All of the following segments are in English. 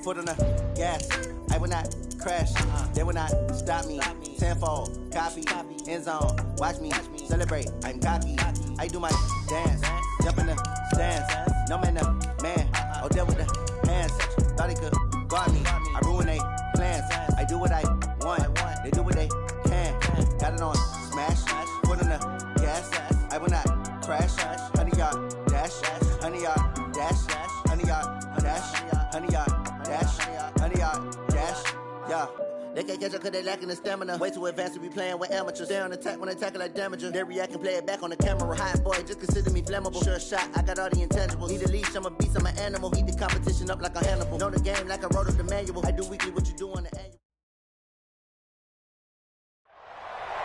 foot on the gas. I will not crash. They will not stop me. Tenfold, copy, end zone. Watch me celebrate. I'm cocky. I do my dance. Jump in the stands. No man, the man. Oh, there with the hands. Thought he could guard me. I ruin they plans. I do what I want. They do what they can. Got it on smash. Foot on the gas. I will not crash. 100-yard dash. 100-yard dash. 100-yard dash. 100-yard dash. 100-yard dash. Yeah. They can't catch up cause they lacking the stamina. Way too advanced to be playing with amateurs. They on attack when they tackle like damager. They react and play it back on the camera. Hot boy, just consider me flammable. Sure shot, I got all the intangibles. Need a leash, I'm a beast, I'm an animal. Heat the competition up like a Hannibal. Know the game like I wrote up the manual. I do weekly what you do on the annual.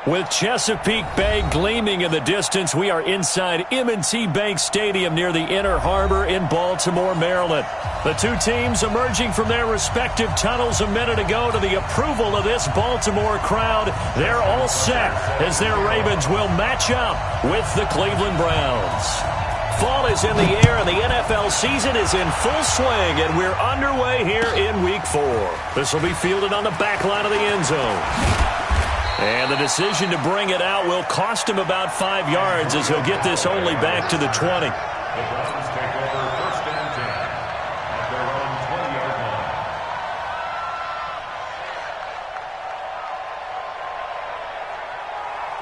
With Chesapeake Bay gleaming in the distance, we are inside M&T Bank Stadium near the Inner Harbor in Baltimore, Maryland. The two teams emerging from their respective tunnels a minute ago to the approval of this Baltimore crowd. They're all set as their Ravens will match up with the Cleveland Browns. Fall is in the air and the NFL season is in full swing, and we're underway here in Week 4. This will be fielded on the back line of the end zone. And the decision to bring it out will cost him about 5 yards as he'll get this only back to the 20. The Browns take over first and 10 at their own 20-yard line.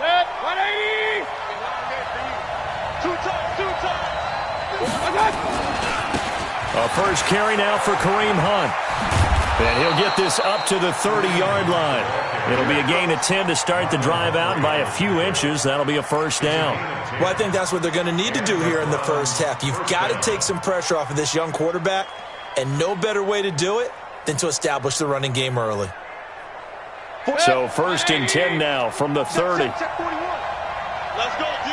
Set, 180! A first carry now for Kareem Hunt. And he'll get this up to the 30-yard line. It'll be a gain of 10 to start the drive out, and by a few inches, that'll be a first down. Well, I think that's what they're going to need to do here in the first half. You've got to take some pressure off of this young quarterback, and no better way to do it than to establish the running game early. So first and 10 now from the 30. Let's go, D.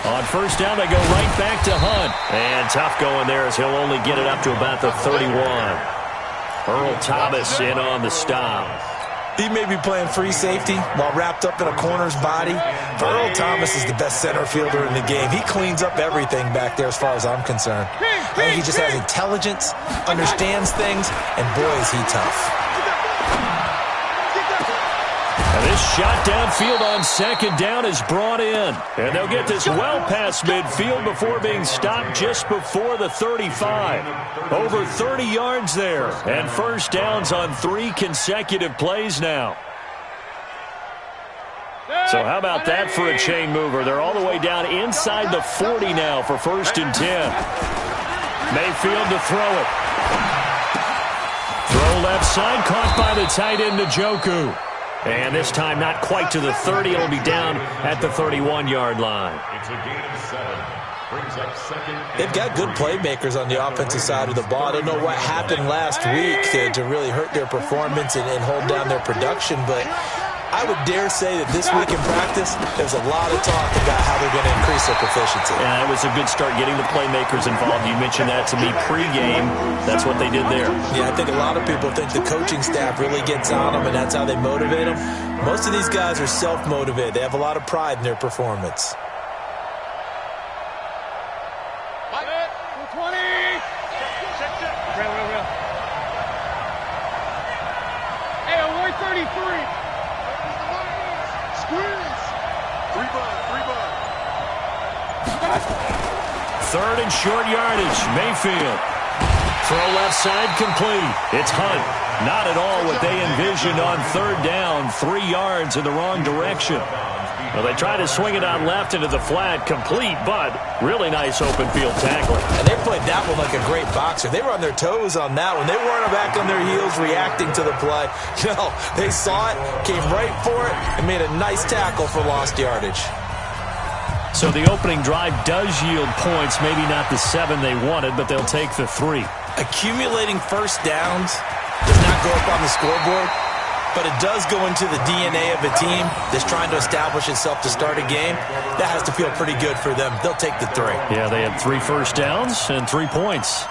On first down, they go right back to Hunt. And tough going there as he'll only get it up to about the 31. Earl Thomas in on the stop. He may be playing free safety while wrapped up in a corner's body, but Earl Thomas is the best center fielder in the game. He cleans up everything back there as far as I'm concerned. I think he just has intelligence, understands things, and boy, is he tough. And this shot downfield on second down is brought in. And they'll get this well past midfield before being stopped just before the 35. Over 30 yards there. And first downs on 3 consecutive plays now. So how about that for a chain mover? They're all the way down inside the 40 now for first and 10. Mayfield to throw it. Throw left side, caught by the tight end Njoku. And this time not quite to the 30. It'll be down at the 31-yard line. It's a gain of 7. Brings up second. They've got good playmakers on the offensive side of the ball. I don't know what happened last week to really hurt their performance and hold down their production, but I would dare say that this week in practice, there's a lot of talk about how they're going to increase their proficiency. Yeah, it was a good start getting the playmakers involved. You mentioned that to me pregame. That's what they did there. Yeah, I think a lot of people think the coaching staff really gets on them, and that's how they motivate them. Most of these guys are self-motivated. They have a lot of pride in their performance. 20! Real. Hey, 133. Squeeze. 3-bud. Third and short yardage. Mayfield. Throw left side complete. It's Hunt. Not at all what they envisioned on third down. 3 yards in the wrong direction. Well, they tried to swing it on left into the flat, complete, but really nice open field tackling. And they played that one like a great boxer. They were on their toes on that one. They weren't back on their heels reacting to the play. No, they saw it, came right for it, and made a nice tackle for lost yardage. So the opening drive does yield points, maybe not the 7 they wanted, but they'll take the 3. Accumulating first downs does not go up on the scoreboard, but it does go into the DNA of a team that's trying to establish itself to start a game. That has to feel pretty good for them. They'll take the 3. Yeah, they had 3 first downs and 3 points.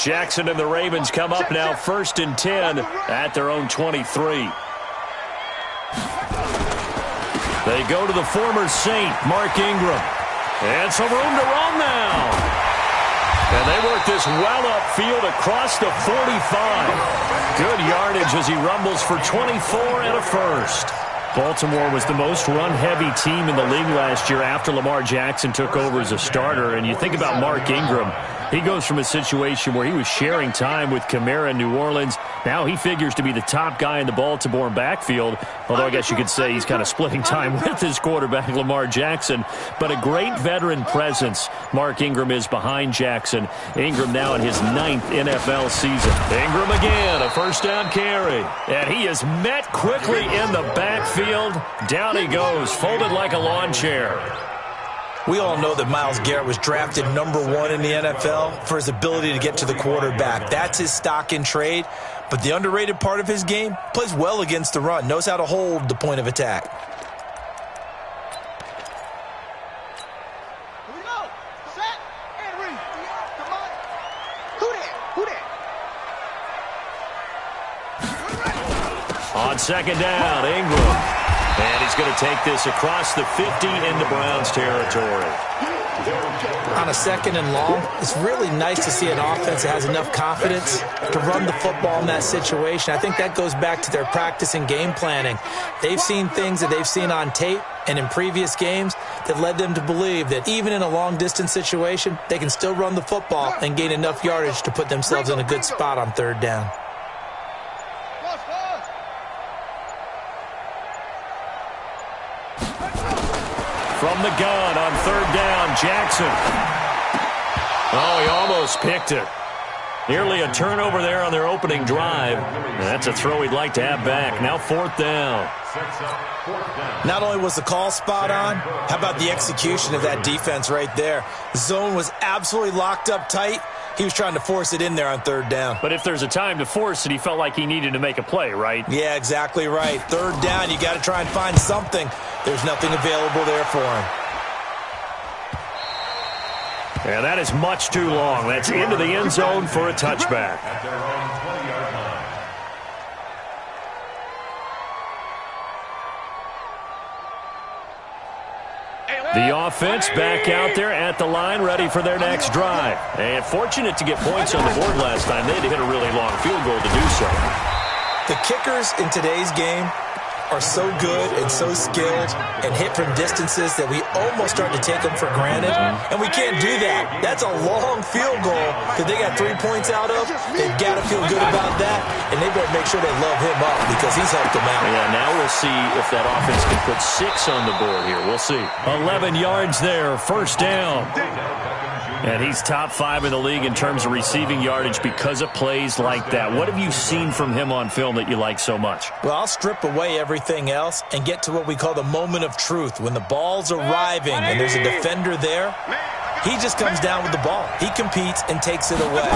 Jackson and the Ravens come up now 1st and 10 at their own 23. They go to the former Saint, Mark Ingram. And some room to run now. And they work this well upfield across the 45. Good yardage as he rumbles for 24 and a first. Baltimore was the most run-heavy team in the league last year after Lamar Jackson took over as a starter. And you think about Mark Ingram, he goes from a situation where he was sharing time with Kamara in New Orleans. Now he figures to be the top guy in the Baltimore backfield, although I guess you could say he's kind of splitting time with his quarterback, Lamar Jackson. But a great veteran presence Mark Ingram is behind Jackson. Ingram now in his 9th NFL season. Ingram again, a first down carry. And he is met quickly in the backfield. Down he goes, folded like a lawn chair. We all know that Myles Garrett was drafted #1 in the NFL for his ability to get to the quarterback. That's his stock in trade. But the underrated part of his game, plays well against the run, knows how to hold the point of attack. Here we go. Set and read. Come on. Who that? On second down, Ingram. And he's going to take this across the 50 into Browns territory. On a second and long, it's really nice to see an offense that has enough confidence to run the football in that situation. I think that goes back to their practice and game planning. They've seen things that they've seen on tape and in previous games that led them to believe that even in a long-distance situation, they can still run the football and gain enough yardage to put themselves in a good spot on third down. From the gun on third down, Jackson. Oh, he almost picked it. Nearly a turnover there on their opening drive. And that's a throw he'd like to have back. Now 4th down. Not only was the call spot on, how about the execution of that defense right there? The zone was absolutely locked up tight. He was trying to force it in there on third down. But if there's a time to force it, he felt like he needed to make a play, right? Yeah, exactly right. Third down, you got to try and find something. There's nothing available there for him. And that is much too long. That's into the end zone for a touchback. At their own 20-yard line. The offense back out there at the line, ready for their next drive. And fortunate to get points on the board last time. They had to hit a really long field goal to do so. The kickers in today's game are so good and so skilled and hit from distances that we almost start to take them for granted. And we can't do that. That's a long field goal that they got 3 points out of. They've got to feel good about that, and they better make sure they love him up because he's helped them out. Yeah, now we'll see if that offense can put 6 on the board here. We'll see. 11 yards there, first down. And he's top 5 in the league in terms of receiving yardage because of plays like that. What have you seen from him on film that you like so much? Well, I'll strip away everything else and get to what we call the moment of truth. When the ball's arriving and there's a defender there, he just comes down with the ball. He competes and takes it away.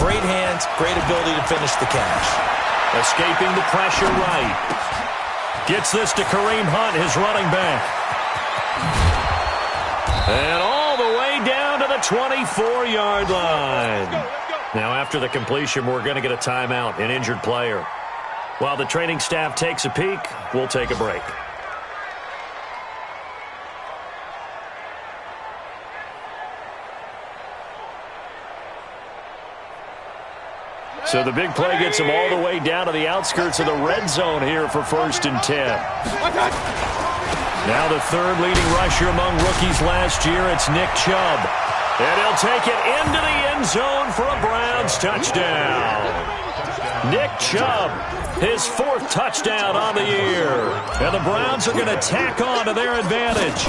Great hands, great ability to finish the catch. Escaping the pressure right. Gets this to Kareem Hunt, his running back. And all the way down to the 24-yard line. Now, after the completion, we're going to get a timeout, an injured player. While the training staff takes a peek, we'll take a break. So the big play gets him all the way down to the outskirts of the red zone here for 1st and 10. Now the third leading rusher among rookies last year, it's Nick Chubb. And he'll take it into the end zone for a Browns touchdown. Nick Chubb, his 4th touchdown on the year. And the Browns are going to tack on to their advantage.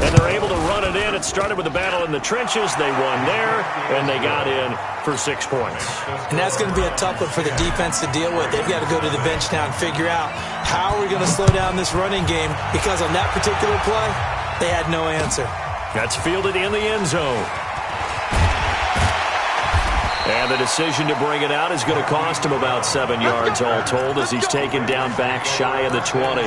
And they're able to run it in. It started with a battle in the trenches. They won there, and they got in for 6 points. And that's going to be a tough one for the defense to deal with. They've got to go to the bench now and figure out how are we going to slow down this running game, because on that particular play, they had no answer. That's fielded in the end zone. And the decision to bring it out is going to cost him about 7 yards all told as he's taken down back shy of the 20.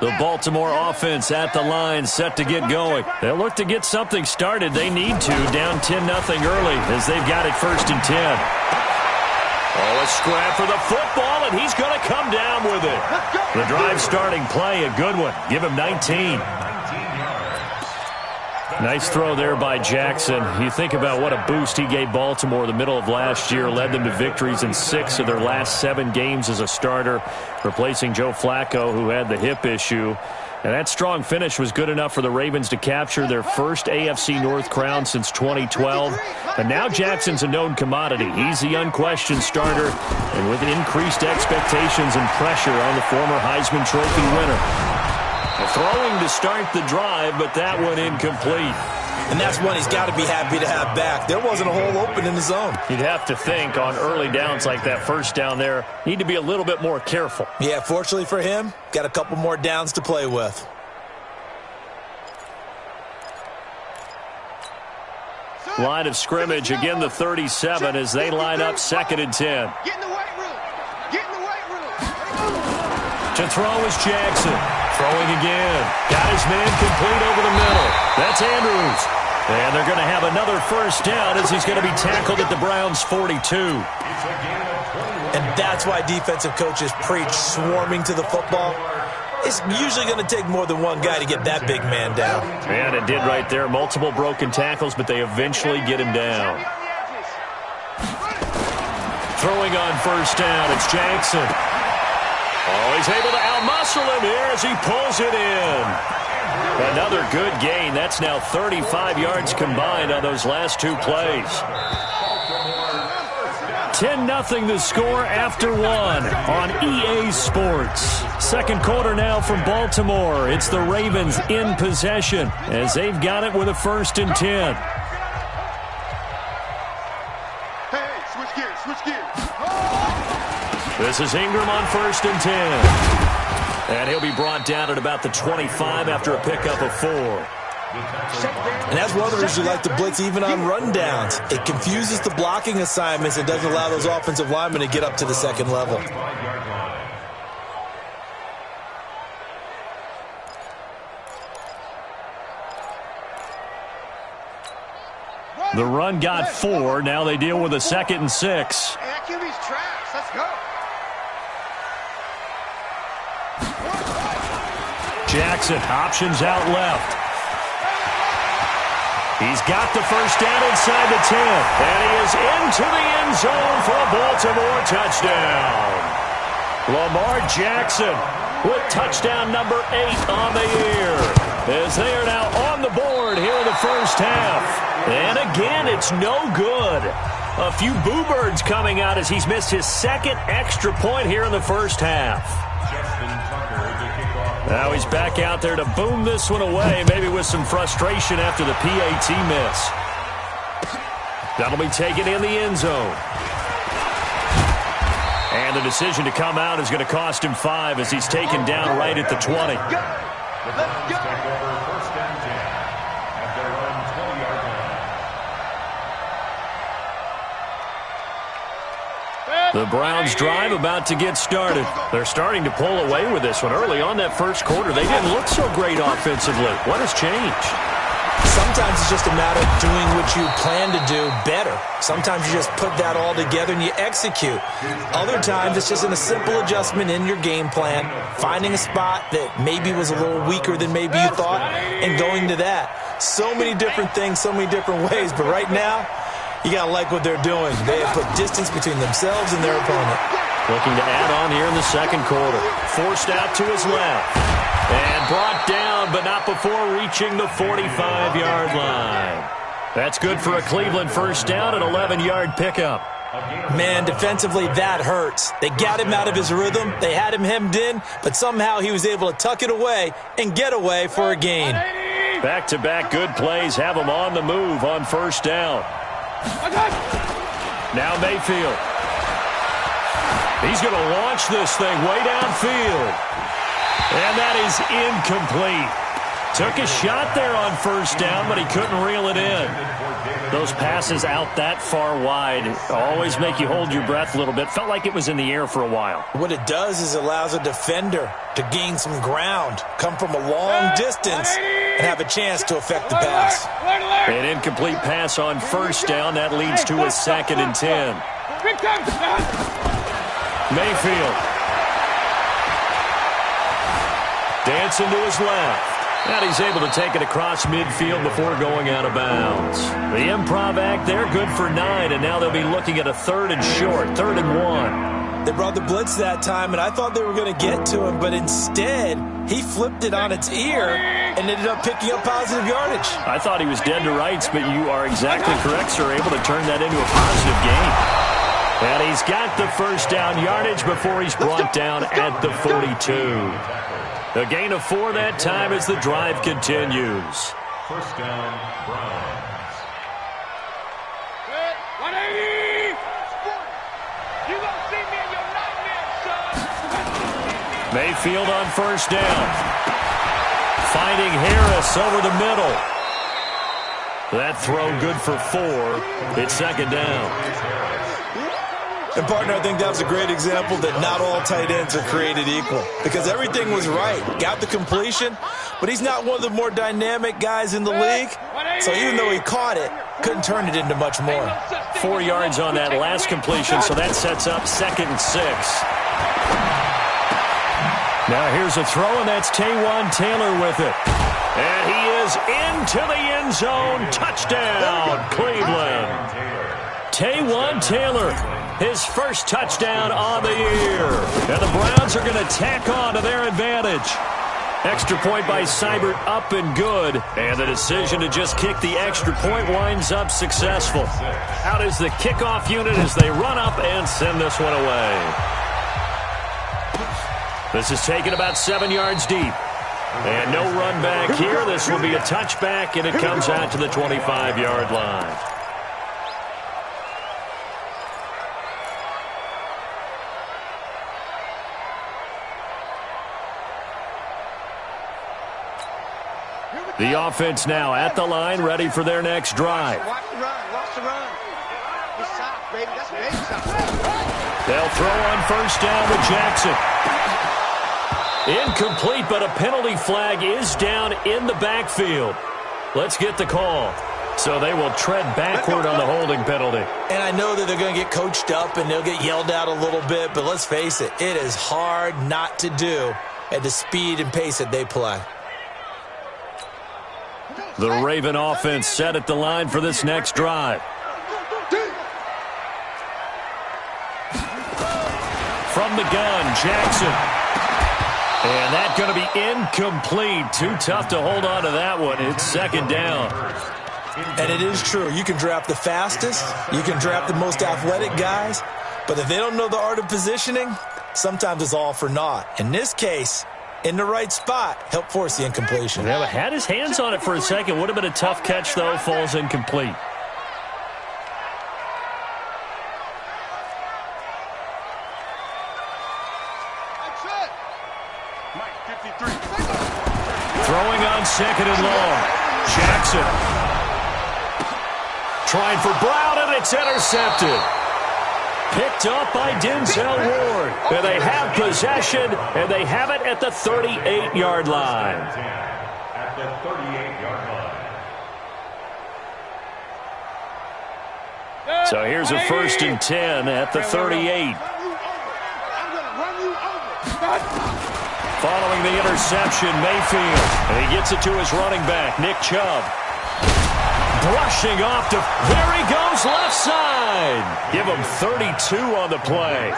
The Baltimore offense at the line, set to get going. They'll look to get something started. They need to, down 10-0 early as they've got it 1st and 10. Oh, a scrap for the football, and he's going to come down with it. The drive starting play, a good one. Give him 19. Nice throw there by Jackson. You think about what a boost he gave Baltimore the middle of last year, led them to victories in 6 of their last 7 games as a starter, replacing Joe Flacco, who had the hip issue. And that strong finish was good enough for the Ravens to capture their first AFC North crown since 2012. And now Jackson's a known commodity. He's the unquestioned starter, and with increased expectations and pressure on the former Heisman Trophy winner. Throwing to start the drive, but that one incomplete. And that's one he's got to be happy to have back. There wasn't a hole open in the zone. You'd have to think on early downs like that first down there, need to be a little bit more careful. Yeah, fortunately for him, got a couple more downs to play with. Line of scrimmage, again the 37 as they line up 2nd and 10. Get in the weight room. Get in the weight room. To throw is Jackson. Throwing again. Got his man complete over the middle. That's Andrews. And they're going to have another first down as he's going to be tackled at the Browns' 42. And that's why defensive coaches preach swarming to the football. It's usually going to take more than one guy to get that big man down. And it did right there. Multiple broken tackles, but they eventually get him down. Throwing on first down, it's Jackson. Oh, he's able to outmuscle him here as he pulls it in. Another good gain. That's now 35 yards combined on those last 2 plays. 10-0 the score after 1 on EA Sports. 2nd quarter now from Baltimore. It's the Ravens in possession as they've got it with a 1st and 10. Hey, switch gears, switch gears. This is Ingram on 1st and 10. And he'll be brought down at about the 25 after a pickup of 4. And that's one of the reasons you like to blitz even on rundowns. It confuses the blocking assignments and doesn't allow those offensive linemen to get up to the 2nd level. The run got 4. Now they deal with a 2nd and 6. Hey, that QB's trash. Let's go. Jackson options out left. He's got the first down inside the 10. And he is into the end zone for a Baltimore touchdown. Lamar Jackson with touchdown number 8 on the year. As they are now on the board here in the first half. And again, it's no good. A few boo birds coming out as he's missed his 2nd extra point here in the first half. Now he's back out there to boom this one away, maybe with some frustration after the PAT miss. That'll be taken in the end zone. And the decision to come out is going to cost him 5 as he's taken down right at the 20. The Browns drive about to get started. They're starting to pull away with this one. Early on that first quarter, they didn't look so great offensively. What has changed? Sometimes it's just a matter of doing what you plan to do better. Sometimes you just put that all together and you execute. Other times it's just in a simple adjustment in your game plan, finding a spot that maybe was a little weaker than maybe you thought, and going to that. So many different things, so many different ways, but right now, you got to like what they're doing. They have put distance between themselves and their opponent. Looking to add on here in the 2nd quarter. Forced out to his left. And brought down, but not before reaching the 45-yard line. That's good for a Cleveland first down, an 11-yard pickup. Man, defensively, that hurts. They got him out of his rhythm. They had him hemmed in, but somehow he was able to tuck it away and get away for a gain. Back-to-back good plays have him on the move on first down. Now Mayfield. He's going to launch this thing way downfield. And that is incomplete. Took a shot there on first down, but he couldn't reel it in. Those passes out that far wide always make you hold your breath a little bit. Felt like it was in the air for a while. What it does is it allows a defender to gain some ground, come from a long distance, and have a chance to affect the pass. An incomplete pass on first down. That leads to a 2nd and 10. Mayfield. Dancing to his left. And he's able to take it across midfield before going out of bounds. The improv act there, good for 9, and now they'll be looking at a 3rd and short, 3rd and 1. They brought the blitz that time, and I thought they were going to get to him, but instead, he flipped it on its ear and ended up picking up positive yardage. I thought he was dead to rights, but you are exactly correct, sir, able to turn that into a positive gain. And he's got the first down yardage before he's brought down at the 42. A gain of 4 that time as the drive continues. First down, Browns. 180! You gonna see me in your nightmare, son! Mayfield on first down. Finding Harris over the middle. That throw good for 4. It's 2nd down. And, partner, I think that was a great example that not all tight ends are created equal because everything was right. Got the completion, but he's not one of the more dynamic guys in the league. So even though he caught it, couldn't turn it into much more. 4 yards on that last completion, so that sets up 2nd and 6. Now here's a throw, and that's Taywan Taylor with it. And he is into the end zone. Touchdown, Cleveland. Taywan Taylor. His first touchdown on the year. And the Browns are going to tack on to their advantage. Extra point by Seibert up and good. And the decision to just kick the extra point winds up successful. Out is the kickoff unit as they run up and send this one away. This is taken about 7 yards deep. And no run back here. This will be a touchback, and it comes out to the 25-yard line. The offense now at the line, ready for their next drive. Watch the run. Watch the run. It's soft, baby. That's baby soft. They'll throw on first down to Jackson. Incomplete, but a penalty flag is down in the backfield. Let's get the call. So they will tread backward on the holding penalty. And I know that they're going to get coached up and they'll get yelled at a little bit, but let's face it, it is hard not to do at the speed and pace that they play. The Raven offense set at the line for this next drive. From the gun, Jackson. And that's going to be incomplete. Too tough to hold on to that one. It's 2nd down. And it is true. You can draft the fastest. You can draft the most athletic guys. But if they don't know the art of positioning, sometimes it's all for naught. In this case, in the right spot, help force the incompletion. Yeah, but had his hands on it for a second. Would have been a tough catch, though. Falls incomplete. Throwing on 2nd and long. Jackson. Trying for Brown, and it's intercepted. Picked up by Denzel Ward. And they have possession, and they have it at the 38-yard line. At the 38-yard line. So here's a 1st and 10 at the 38. Following the interception, Mayfield. And he gets it to his running back, Nick Chubb. Brushing off to, there he goes, left side. Give him 32 on the play.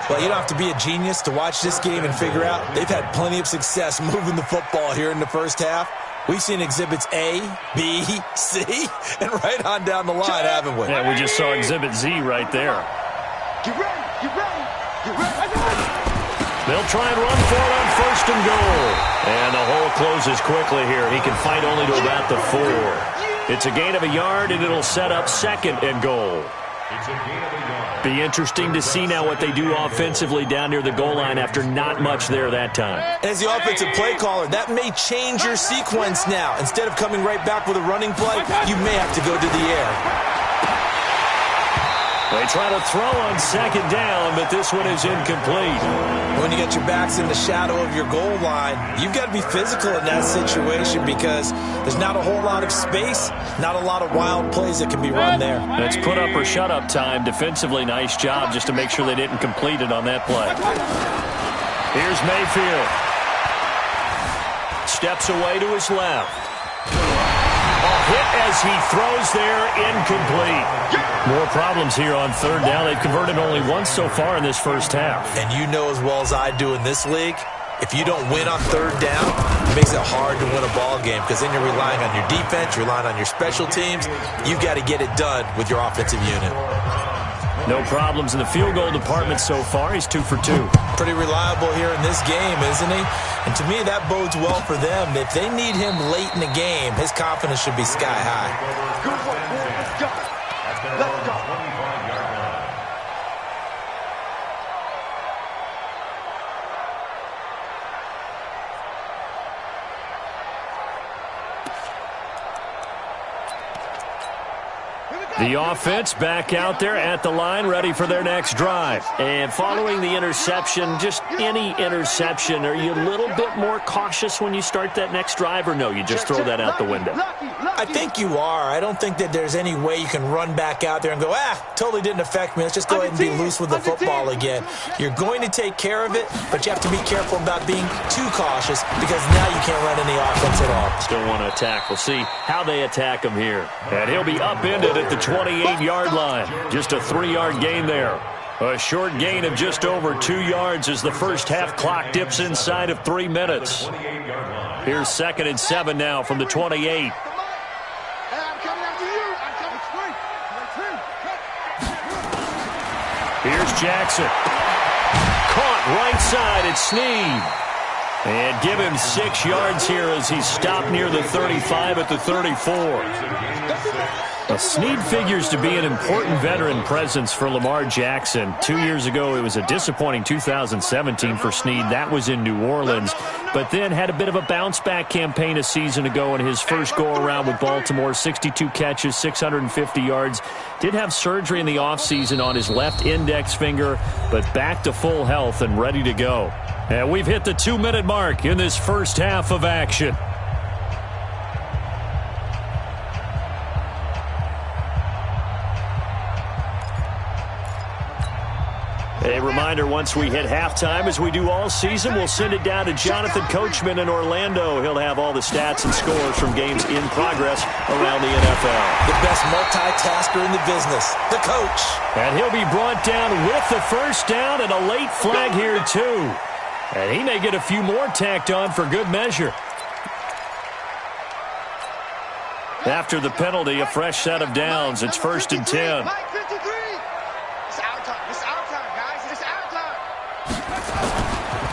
Well, you don't have to be a genius to watch this game and figure out they've had plenty of success moving the football here in the first half. We've seen exhibits A, B, C, and right on down the line, haven't we? Yeah, we just saw exhibit Z right there. Get ready. Get ready. Get ready. They'll try and run for it on 1st and goal. And the hole closes quickly here. He can fight only to about the 4. It's a gain of a yard, and it'll set up 2nd and goal. It's a gain of a yard. Be interesting to see now what they do offensively down near the goal line after not much there that time. As the offensive play caller, that may change your sequence now. Instead of coming right back with a running play, you may have to go to the air. They try to throw on second down, but this one is incomplete. When you get your backs in the shadow of your goal line, you've got to be physical in that situation because there's not a whole lot of space, not a lot of wild plays that can be run there. That's put up or shut up time. Defensively, nice job just to make sure they didn't complete it on that play. Here's Mayfield. Steps away to his left. Hit as he throws there, incomplete. More problems here on third down. They've converted only once so far in this first half. And you know as well as I do in this league, if you don't win on third down, it makes it hard to win a ball game because then you're relying on your defense, you're relying on your special teams. You've got to get it done with your offensive unit. No problems in the field goal department so far. He's 2 for 2. Pretty reliable here in this game, isn't he? And to me, that bodes well for them. If they need him late in the game, his confidence should be sky high. Good work, boy. Let's go. Let's go. The offense back out there at the line, ready for their next drive. And following the interception, just any interception, are you a little bit more cautious when you start that next drive, or no, you just throw that out the window? I think you are. I don't think that there's any way you can run back out there and go, totally didn't affect me. Let's just go ahead and be loose with the football again. You're going to take care of it, but you have to be careful about being too cautious because now you can't run any offense at all. Still want to attack. We'll see how they attack him here. And he'll be upended at the 28-yard line. Just a 3-yard gain there. A short gain of just over 2 yards as the first half clock dips inside of 3 minutes. Here's 2nd and 7 now from the 28. Here's Jackson. Caught right side. It's Snead. And give him 6 yards here as he's stopped near the 35 at the 34. Now, Snead figures to be an important veteran presence for Lamar Jackson. 2 years ago, it was a disappointing 2017 for Snead. That was in New Orleans. But then had a bit of a bounce-back campaign a season ago in his first go-around with Baltimore. 62 catches, 650 yards. Did have surgery in the offseason on his left index finger, but back to full health and ready to go. And we've hit the 2-minute mark in this first half of action. A reminder, once we hit halftime, as we do all season, we'll send it down to Jonathan Coachman in Orlando. He'll have all the stats and scores from games in progress around the NFL. The best multitasker in the business, the coach. And he'll be brought down with the first down and a late flag here, too. And he may get a few more tacked on for good measure. After the penalty, a fresh set of downs. It's 1st and 10.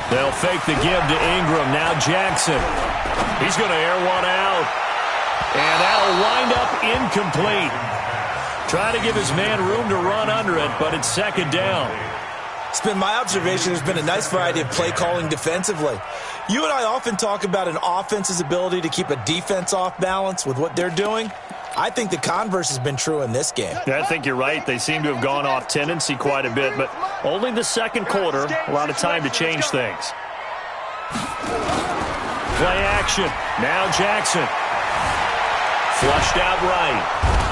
They'll fake the give to Ingram. Now Jackson. He's going to air one out. And that'll wind up incomplete. Trying to give his man room to run under it, but it's 2nd down. It's been my observation there's been a nice variety of play calling defensively. You and I often talk about an offense's ability to keep a defense off balance with what they're doing. I think the converse has been true in this game. Yeah, I think you're right. They seem to have gone off tendency quite a bit, but only the second quarter, a lot of time to change things. Play action. Now Jackson. Flushed out right.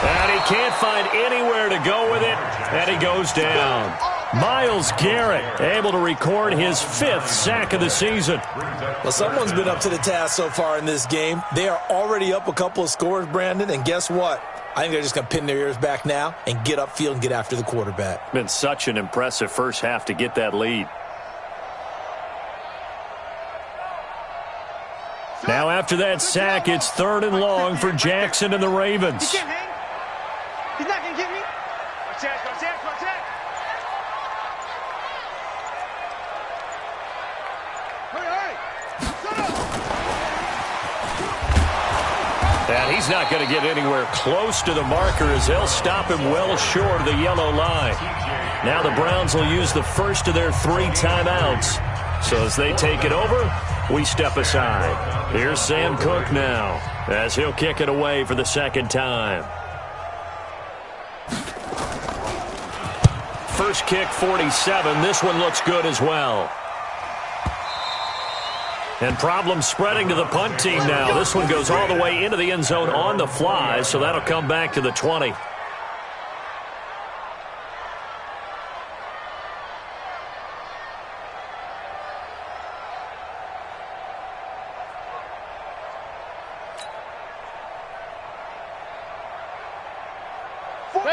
And he can't find anywhere to go with it, and he goes down. Myles Garrett able to record his 5th sack of the season. Well, someone's been up to the task so far in this game. They are already up a couple of scores, Brandon, and guess what? I think they're just going to pin their ears back now and get upfield and get after the quarterback. Been such an impressive first half to get that lead. Now after that sack, it's 3rd and long for Jackson and the Ravens. He can't hang. He's not going to get me. And he's not going to get anywhere close to the marker as they'll stop him well short of the yellow line. Now the Browns will use the first of their 3 timeouts. So as they take it over, we step aside. Here's Sam Cook now as he'll kick it away for the second time. First kick, 47. This one looks good as well. And problems spreading to the punt team now. This one goes all the way into the end zone on the fly, so that'll come back to the 20.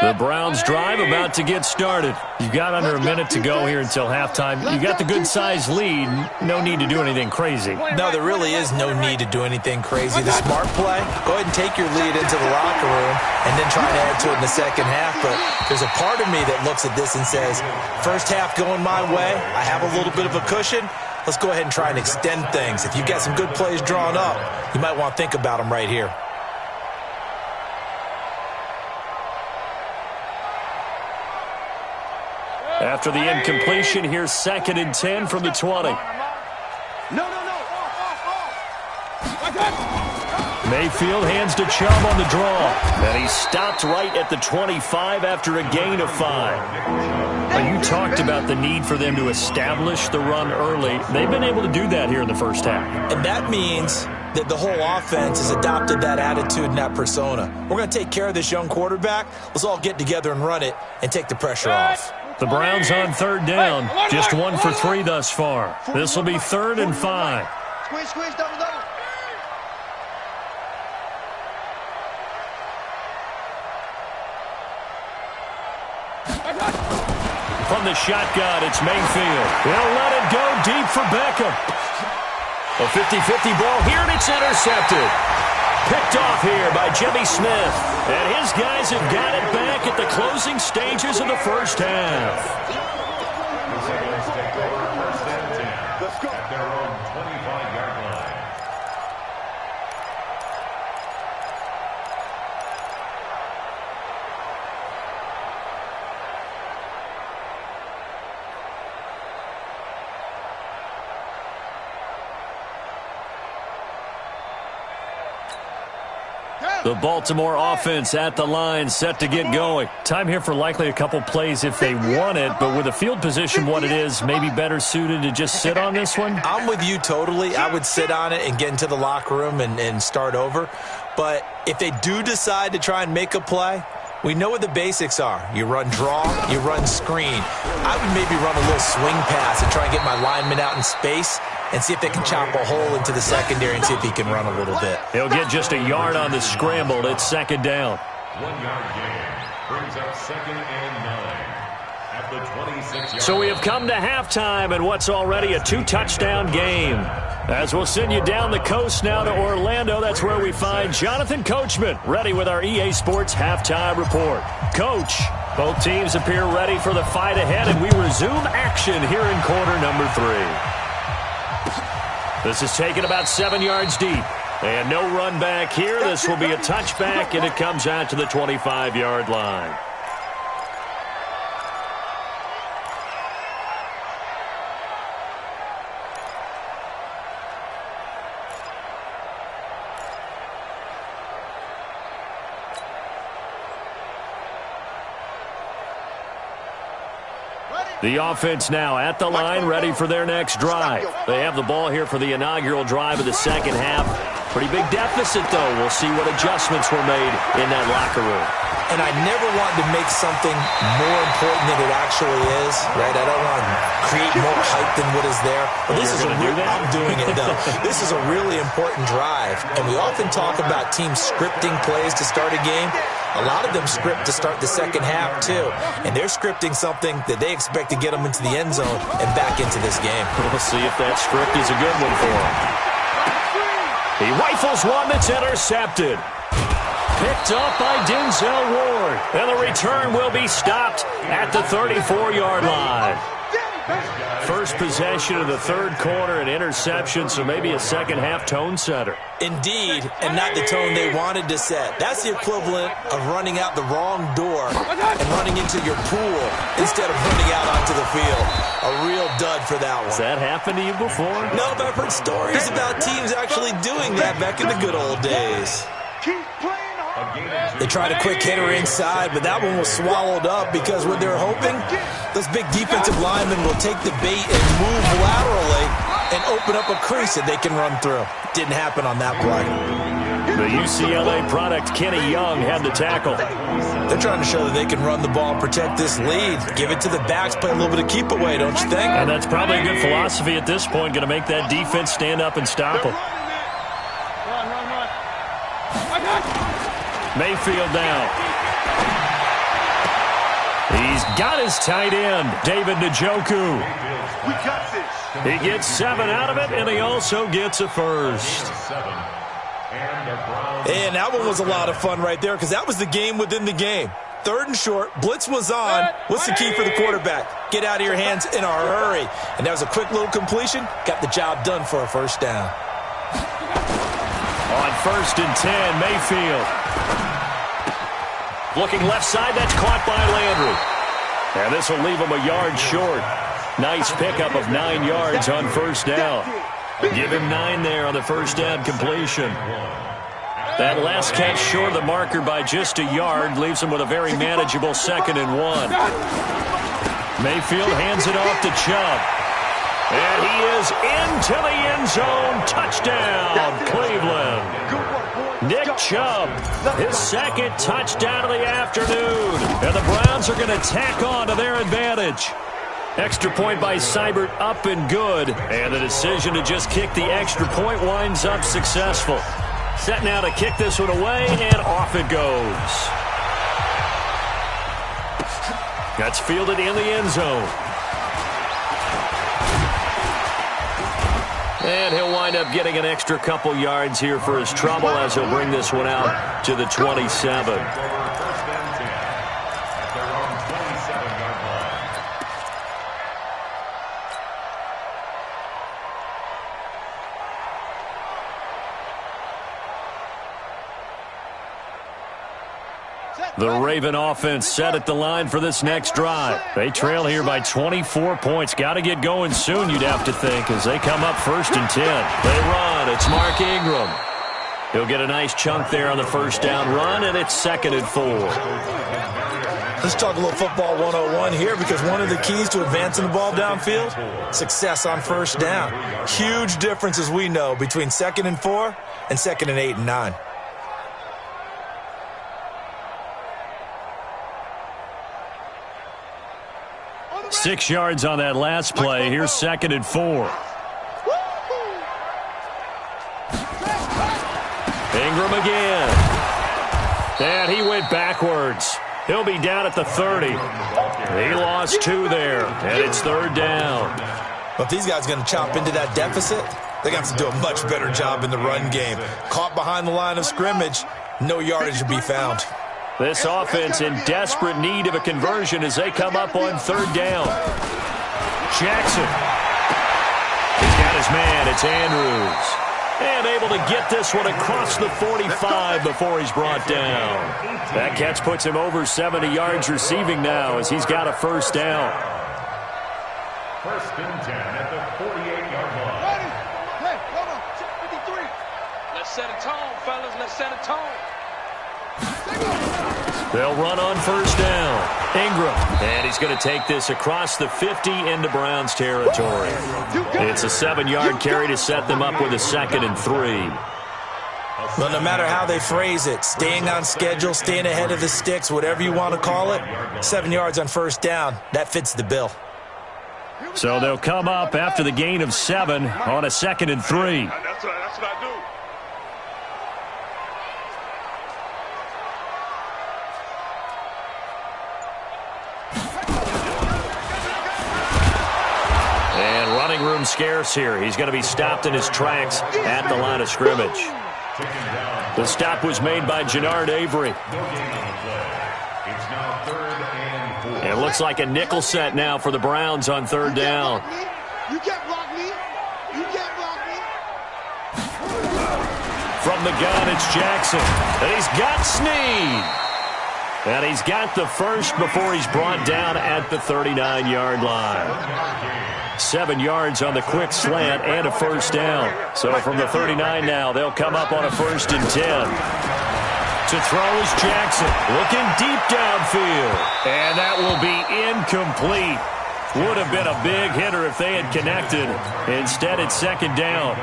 The Browns drive about to get started. You've got under a minute to go here until halftime. You got the good-sized lead. No need to do anything crazy. No, there really is no need to do anything crazy. The smart play, go ahead and take your lead into the locker room and then try to add to it in the second half. But there's a part of me that looks at this and says, first half going my way, I have a little bit of a cushion. Let's go ahead and try and extend things. If you've got some good plays drawn up, you might want to think about them right here. After the incompletion, here's 2nd and 10 from the 20. Mayfield hands to Chubb on the draw. And he's stopped right at the 25 after a gain of 5. Now, you talked about the need for them to establish the run early. They've been able to do that here in the first half. And that means that the whole offense has adopted that attitude and that persona. We're going to take care of this young quarterback. Let's all get together and run it and take the pressure off. The Browns on 3rd down. Just 1 for 3 thus far. This will be 3rd and 5. Squeeze, double. From the shotgun, it's Mayfield. He'll let it go deep for Beckham. A 50-50 ball here, and it's intercepted. Picked off here by Jimmy Smith. And his guys have got it back at the closing stages of the first half. The Signals take over 1st and 10 at their own 25-yard line. The Baltimore offense at the line, set to get going. Time here for likely a couple plays if they want it, but with the field position what it is, maybe better suited to just sit on this one? I'm with you totally. I would sit on it and get into the locker room and start over. But if they do decide to try and make a play, we know what the basics are. You run draw, you run screen. I would maybe run a little swing pass and try and get my lineman out in space and see if they can chop a hole into the secondary and see if he can run a little bit. He'll get just a yard on the scramble. It's 2nd down. 1-yard gain brings up 2nd and 9 at the 26-yard. So we have come to halftime and what's already a 2-touchdown game. As we'll send you down the coast now to Orlando, that's where we find Jonathan Coachman ready with our EA Sports halftime report. Coach, both teams appear ready for the fight ahead, and we resume action here in quarter number 3. This is taken about 7 yards deep. And no run back here. This will be a touchback, and it comes out to the 25-yard line. The offense now at the line, ready for their next drive. They have the ball here for the inaugural drive of the second half. Pretty big deficit, though. We'll see what adjustments were made in that locker room. And I never want to make something more important than it actually is, right? I don't want to create more hype than what is there. But this is I'm doing it, though. This is a really important drive. And we often talk about teams scripting plays to start a game. A lot of them script to start the second half, too. And they're scripting something that they expect to get them into the end zone and back into this game. We'll see if that script is a good one for him. He rifles one that's intercepted. Picked up by Denzel Ward. And the return will be stopped at the 34-yard line. First possession of the third quarter, an interception, so maybe a second-half tone setter. Indeed, and not the tone they wanted to set. That's the equivalent of running out the wrong door and running into your pool instead of running out onto the field. A real dud for that one. Has that happened to you before? No, but I've heard stories about teams actually doing that back in the good old days. They tried a quick hitter inside, but that one was swallowed up because what they're hoping, those big defensive linemen will take the bait and move laterally and open up a crease that they can run through. Didn't happen on that play. The UCLA product, Kenny Young, had the tackle. They're trying to show that they can run the ball and protect this lead. Give it to the backs, play a little bit of keep away, don't you think? And that's probably a good philosophy at this point, going to make that defense stand up and stop them. Mayfield now. He's got his tight end, David Njoku. We got this. He gets 7 out of it, and he also gets a first. And that one was a lot of fun right there because that was the game within the game. 3rd and short, blitz was on. What's the key for the quarterback? Get out of your hands in a hurry. And that was a quick little completion. Got the job done for a first down. On 1st and 10, Mayfield. Looking left side, that's caught by Landry. And this will leave him a yard short. Nice pickup of 9 yards on first down. Give him 9 there on the first down completion. That last catch short of the marker by just a yard leaves him with a very manageable 2nd and 1. Mayfield hands it off to Chubb. And he is into the end zone. Touchdown, Cleveland. Nick Chubb, his 2nd touchdown of the afternoon. And the Browns are going to tack on to their advantage. Extra point by Seibert up and good. And the decision to just kick the extra point winds up successful. Set now to kick this one away, and off it goes. That's fielded in the end zone. And he'll wind up getting an extra couple yards here for his trouble as he'll bring this one out to the 27. The Raven offense set at the line for this next drive. They trail here by 24 points. Got to get going soon, you'd have to think, as they come up 1st and 10. They run. It's Mark Ingram. He'll get a nice chunk there on the first down run, and it's 2nd and 4. Let's talk a little football 101 here because one of the keys to advancing the ball downfield, success on first down. Huge difference, as we know, between 2nd and 4 and 2nd and 8 and 9. Six yards on that last play. Here's 2nd and 4. Ingram again. And he went backwards. He'll be down at the 30. He lost 2 there, and it's 3rd down. Well, if these guys are going to chop into that deficit, they're going to have to do a much better job in the run game. Caught behind the line of scrimmage, no yardage to be found. This offense in desperate need of a conversion as they come up on 3rd down. Jackson. He's got his man. It's Andrews. And able to get this one across the 45 before he's brought down. That catch puts him over 70 yards receiving now as he's got a first down. 1st and 10 at the 48-yard line. Hey, come on, check 53. Let's set a tone, fellas. Let's set a tone. They'll run on first down. Ingram. And he's going to take this across the 50 into Browns territory. It's a 7-yard carry to set them up with a 2nd and 3. Well, no matter how they phrase it, staying on schedule, staying ahead of the sticks, whatever you want to call it, 7 yards on first down, that fits the bill. So they'll come up after the gain of 7 on a 2nd and 3. That's what I do. And running room scarce here. He's going to be stopped in his tracks at the line of scrimmage. The stop was made by Jannard Avery. It's now 3rd and 4. It looks like a nickel set now for the Browns on 3rd down. You can't block me. You can't block me. From the gun, it's Jackson. And he's got Snead. And he's got the first before he's brought down at the 39-yard line. 7 yards on the quick slant and a first down. So from the 39 now, they'll come up on a 1st and 10. To throw is Jackson, looking deep downfield. And that will be incomplete. Would have been a big hitter if they had connected. Instead, it's 2nd down.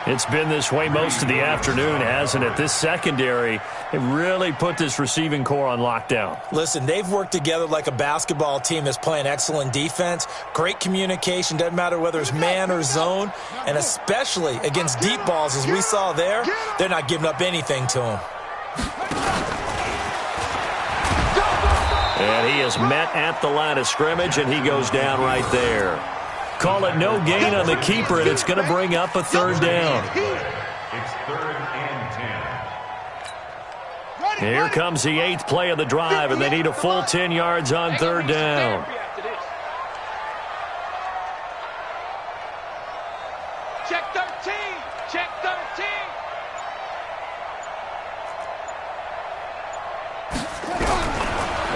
It's been this way most of the afternoon, hasn't it? This secondary, it really put this receiving core on lockdown. Listen, they've worked together like a basketball team that's playing excellent defense. Great communication, doesn't matter whether it's man or zone. And especially against deep balls, as we saw there, they're not giving up anything to them. And he is met at the line of scrimmage, and he goes down right there. Call it no gain on the keeper, and it's going to bring up a 3rd down. It's 3rd and 10. Here comes the 8th play of the drive, and they need a full 10 yards on 3rd down. Check 13. Check 13.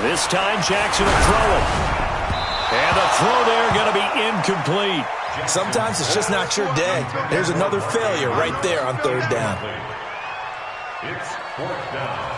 This time, Jackson will throw it. And the throw there going to be incomplete. Sometimes it's just not your day. There's another failure right there on 3rd down. It's 4th down.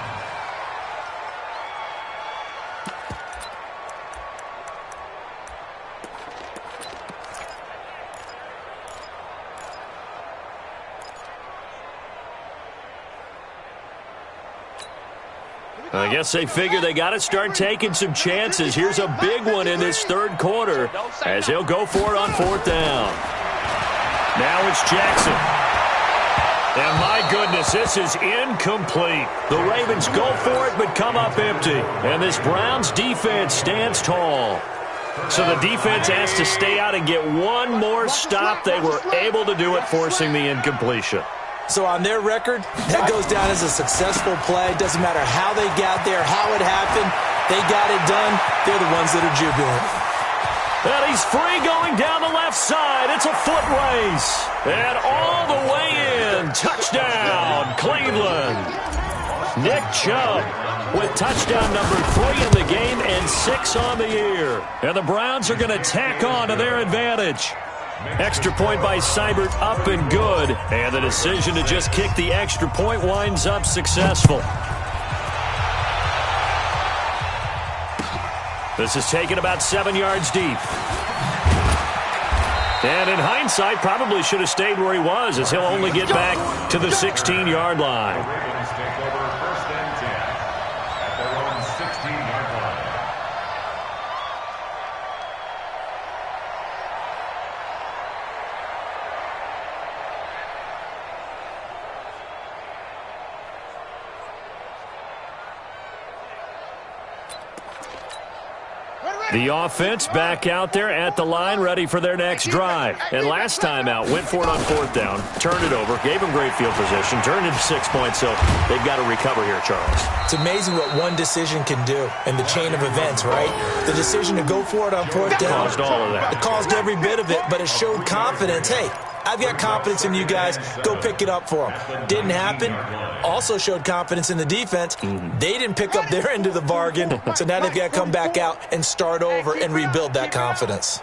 I guess they figure they got to start taking some chances. Here's a big one in this 3rd quarter as he'll go for it on 4th down. Now it's Jackson. And my goodness, this is incomplete. The Ravens go for it but come up empty. And this Browns defense stands tall. So the defense has to stay out and get one more stop. They were able to do it, forcing the incompletion. So on their record, that goes down as a successful play. Doesn't matter how they got there, how it happened. They got it done. They're the ones that are jubilant. And he's free going down the left side. It's a foot race. And all the way in. Touchdown, Cleveland. Nick Chubb with touchdown number 3 in the game and 6 on the year. And the Browns are going to tack on to their advantage. Extra point by Seibert, up and good. And the decision to just kick the extra point winds up successful. This is taken about 7 yards deep. And in hindsight, probably should have stayed where he was, as he'll only get back to the 16-yard line. Ravens take over 1st and 10 at their own 16-yard line. The offense back out there at the line, ready for their next drive. And last time out, went for it on 4th down, turned it over, gave them great field position, turned into 6 points, so they've got to recover here, Charles. It's amazing what one decision can do in the chain of events, right? The decision to go for it on 4th down. Caused all of that. It caused every bit of it, but it showed confidence. Hey, I've got confidence in you guys. Go pick it up for them. Didn't happen. Also showed confidence in the defense. They didn't pick up their end of the bargain, so now they've got to come back out and start over and rebuild that confidence.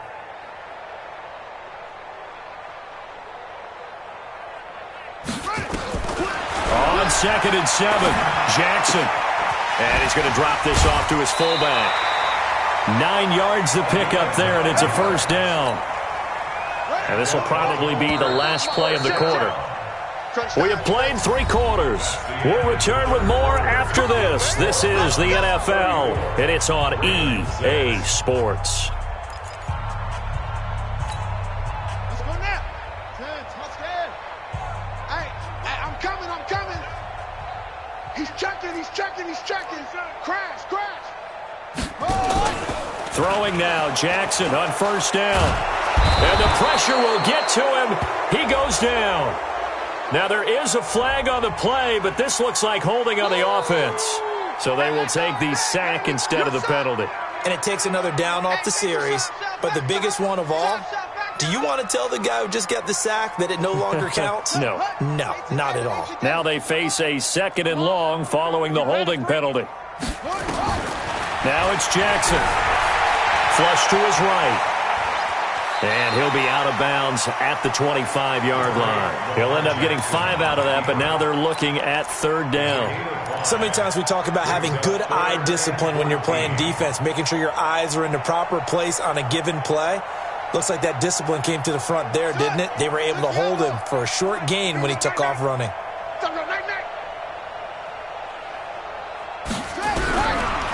On 2nd and 7, Jackson. And he's going to drop this off to his fullback. 9 yards the pickup there, and it's a 1st down. And this will probably be the last play of the quarter. We have played 3 quarters. We'll return with more after this. This is the NFL, and it's on EA Sports. Let's go now. Touchdown. Hey, I'm coming. He's checking. Crash. Oh. Throwing now, Jackson on 1st down. And the pressure will get to him. He goes down. Now, there is a flag on the play, but this looks like holding on the offense. So they will take the sack instead of the penalty. And it takes another down off the series. But the biggest one of all, do you want to tell the guy who just got the sack that it no longer counts? No. No, not at all. Now they face a 2nd and long following the holding penalty. Now it's Jackson. Flush to his right. And he'll be out of bounds at the 25-yard line. He'll end up getting 5 out of that, but now they're looking at 3rd down. So many times we talk about having good eye discipline when you're playing defense, making sure your eyes are in the proper place on a given play. Looks like that discipline came to the front there, didn't it? They were able to hold him for a short gain when he took off running.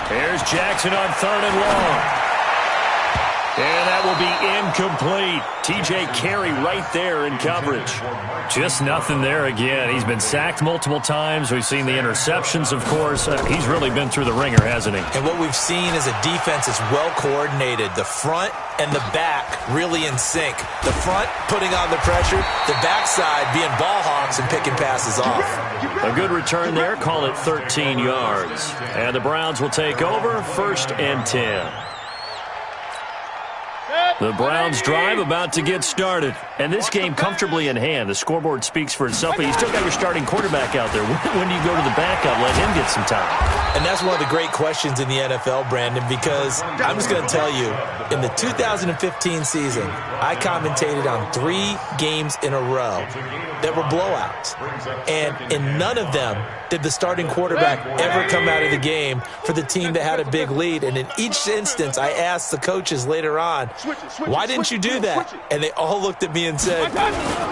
Here's Jackson on 3rd and long. And that will be incomplete. TJ Carey right there in coverage. Just nothing there again. He's been sacked multiple times. We've seen the interceptions, of course. He's really been through the ringer, hasn't he? And what we've seen is a defense that's well coordinated. The front and the back really in sync. The front putting on the pressure. The backside being ball hawks and picking passes off. A good return there. Call it 13 yards. And the Browns will take over 1st and 10. The Browns drive about to get started. And this game comfortably in hand. The scoreboard speaks for itself, but you still got your starting quarterback out there. When do you go to the backup? Let him get some time. And that's one of the great questions in the NFL, Brandon, because I'm just going to tell you, in the 2015 season, I commentated on 3 games in a row that were blowouts. And in none of them did the starting quarterback ever come out of the game for the team that had a big lead. And in each instance, I asked the coaches later on, why didn't you do that? And they all looked at me and said,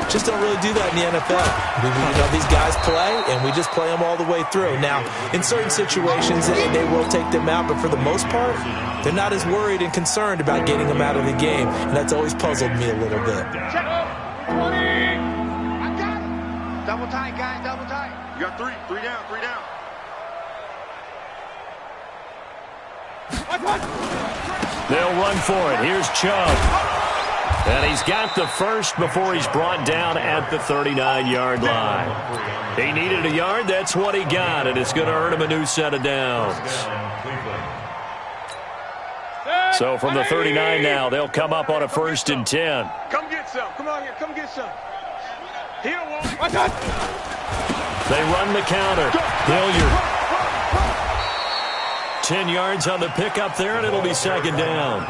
just don't really do that in the NFL. These guys play, and we just play them all the way through. Now, in certain situations, they will take them out, but for the most part, they're not as worried and concerned about getting them out of the game, and that's always puzzled me a little bit. Double tight, guys, double tight. You got 3 down. They'll run for it. Here's Chubb. And he's got the first before he's brought down at the 39-yard line. He needed a yard. That's what he got, and it's going to earn him a new set of downs. So from the 39 now, they'll come up on a 1st and 10. Come get some. Come on here. Come get some. He don't want it. They run the counter. Hilliard. 10 yards on the pickup there, and it'll be 2nd down.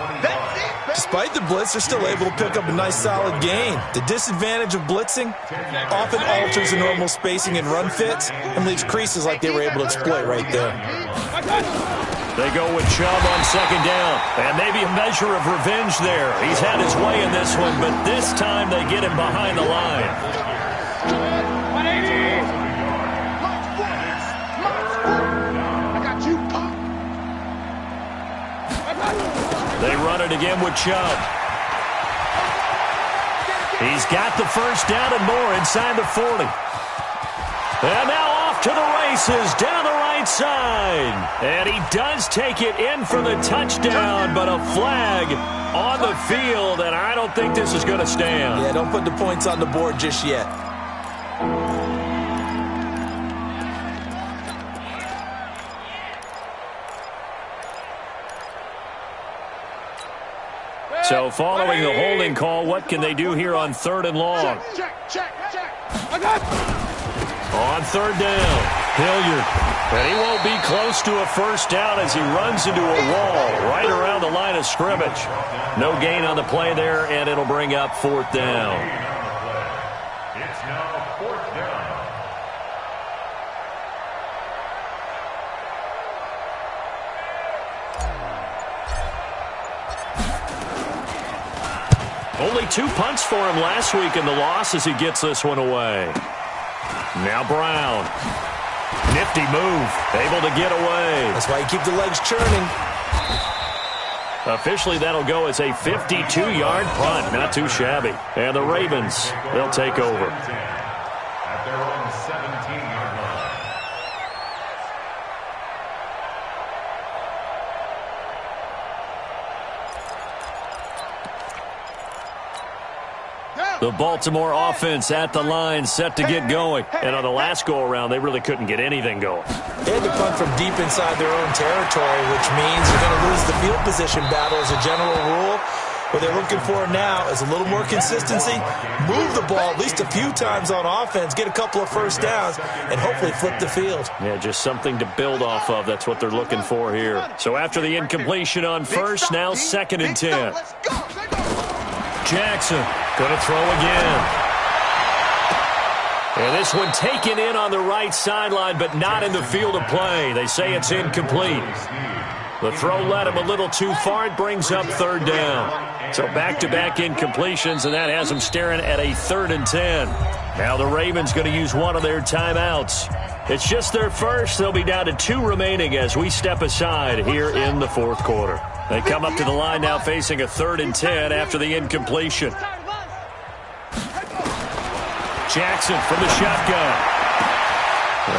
Despite the blitz, they're still able to pick up a nice solid gain. The disadvantage of blitzing often alters the normal spacing and run fits and leaves creases like they were able to exploit right there. They go with Chubb on 2nd down, and maybe a measure of revenge there. He's had his way in this one, but this time they get him behind the line. They run it again with Chubb. He's got the 1st down and more inside the 40. And now off to the races down the right side. And he does take it in for the touchdown, but a flag on the field, and I don't think this is going to stand. Yeah, don't put the points on the board just yet. So following the holding call, what can they do here on 3rd and long? Check. On 3rd down, Hilliard. And he won't be close to a 1st down as he runs into a wall right around the line of scrimmage. No gain on the play there, and it'll bring up 4th down. It's now 4th down. Only 2 punts for him last week in the loss as he gets this one away. Now Brown. Nifty move. Able to get away. That's why you keep the legs churning. Officially, that'll go as a 52-yard punt. Not too shabby. And the Ravens, they'll take over. At their own 17-yard line. The Baltimore offense at the line, set to get going. And on the last go-around, they really couldn't get anything going. They had to punt from deep inside their own territory, which means you're going to lose the field position battle as a general rule. What they're looking for now is a little more consistency, move the ball at least a few times on offense, get a couple of first downs, and hopefully flip the field. Yeah, just something to build off of. That's what they're looking for here. So after the incompletion on first, now 2nd and 10. Jackson going to throw again. And this one taken in on the right sideline, but not in the field of play. They say it's incomplete. The throw led him a little too far. It brings up 3rd down. So back-to-back incompletions, and that has them staring at a 3rd and 10. Now the Ravens going to use one of their timeouts. It's just their first. They'll be down to 2 remaining as we step aside here in the 4th quarter. They come up to the line now facing a 3rd and 10 after the incompletion. Jackson from the shotgun.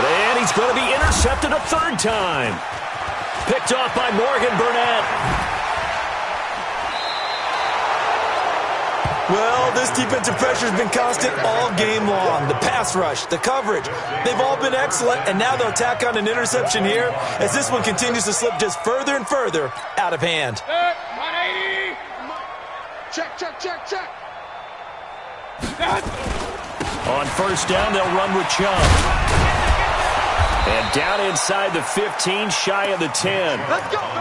And he's going to be intercepted a 3rd time. Picked off by Morgan Burnett. Well, this defensive pressure has been constant all game long. The pass rush, the coverage, they've all been excellent, and now they'll tack on an interception here as this one continues to slip just further and further out of hand. 180. Check. On first down, they'll run with Chubb. And down inside the 15, shy of the 10.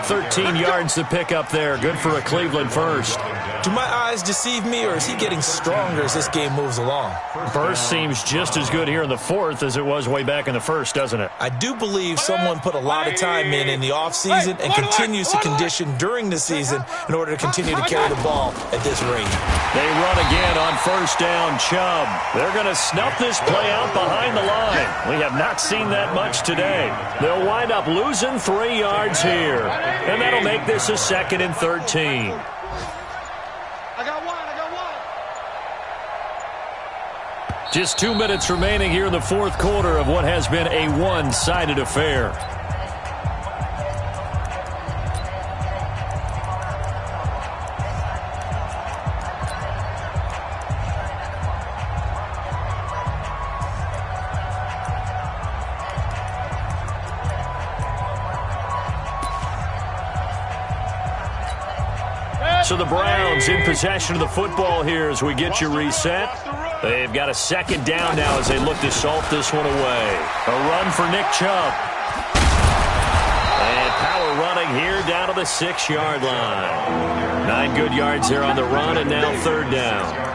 13 yards to pick up there. Good for a Cleveland first. Do my eyes deceive me, or is he getting stronger as this game moves along? First seems just as good here in the 4th as it was way back in the 1st, doesn't it? I do believe someone put a lot of time in the offseason and continues to condition during the season in order to continue to carry the ball at this rate. They run again on first down. Chubb. They're going to snuff this play out behind the line. We have not seen that much today. They'll wind up losing 3 yards here. And that'll make this a 2nd and 13. I got one. Just 2 minutes remaining here in the 4th quarter of what has been a one-sided affair. So the Browns in possession of the football here as we get you reset. They've got a 2nd down now as they look to salt this one away. A run for Nick Chubb. And power running here down to the 6-yard line. 9 good yards there on the run, and now 3rd down.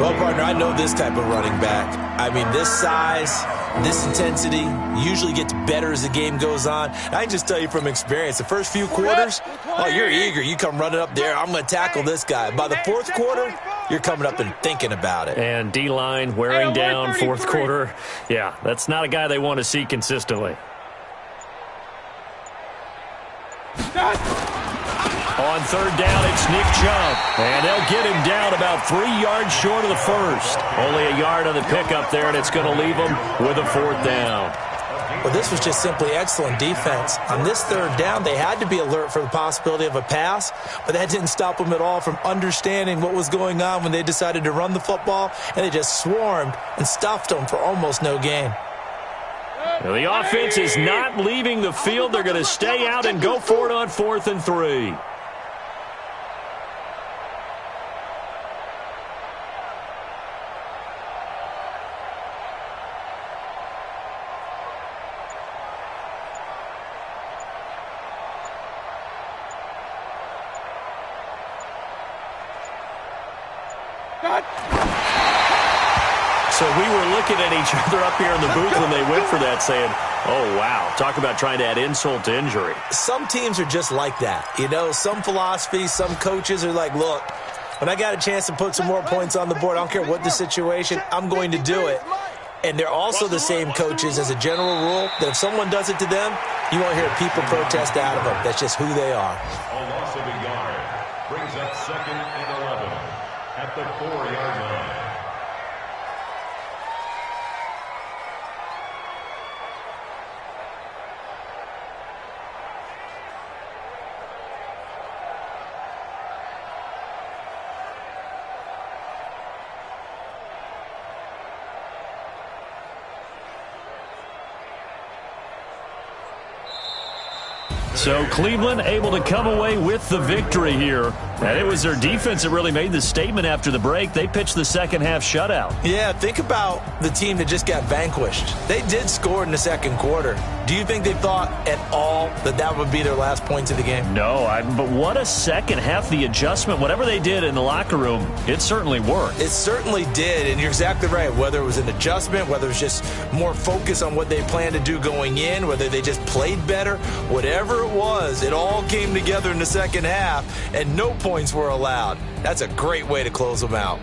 Well, partner, I know this type of running back. I mean, this size, this intensity usually gets better as the game goes on. I can just tell you from experience, the first few quarters, oh, you're eager. You come running up there, I'm going to tackle this guy. By the 4th quarter, you're coming up and thinking about it. And D-line wearing down 4th quarter. Yeah, that's not a guy they want to see consistently. On 3rd down, it's Nick Chubb. And they'll get him down about 3 yards short of the first. Only a yard on the pickup there, and it's going to leave him with a 4th down. Well, this was just simply excellent defense. On this 3rd down, they had to be alert for the possibility of a pass, but that didn't stop them at all from understanding what was going on when they decided to run the football, and they just swarmed and stuffed them for almost no gain. Now, the offense is not leaving the field. They're going to stay out and go for it on 4th and 3. So we were looking at each other up here in the booth when they went for that saying, oh, wow, talk about trying to add insult to injury. Some teams are just like that. You know, some philosophies, some coaches are like, look, when I got a chance to put some more points on the board, I don't care what the situation, I'm going to do it. And they're also the same coaches as a general rule that if someone does it to them, you won't hear people protest out of them. That's just who they are. A loss of a yard brings up 2nd and 11 at the 4-yard line. So Cleveland able to come away with the victory here. And it was their defense that really made the statement after the break. They pitched the second half shutout. Yeah, think about the team that just got vanquished. They did score in the second quarter. Do you think they thought at all that that would be their last points of the game? No, but what a second half. The adjustment, whatever they did in the locker room, it certainly worked. It certainly did, and you're exactly right. Whether it was an adjustment, whether it was just more focus on what they planned to do going in, whether they just played better, whatever it was, it all came together in the second half, and no points were allowed. That's a great way to close them out.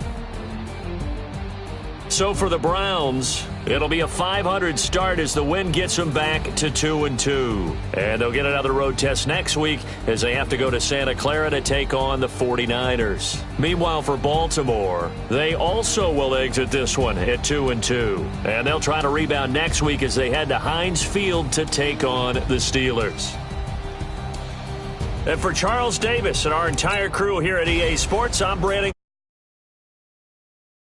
So for the Browns, it'll be a 500 start as the win gets them back to 2-2. And they'll get another road test next week as they have to go to Santa Clara to take on the 49ers. Meanwhile, for Baltimore, they also will exit this one at 2-2. And they'll try to rebound next week as they head to Heinz Field to take on the Steelers. And for Charles Davis and our entire crew here at EA Sports, I'm Brandon.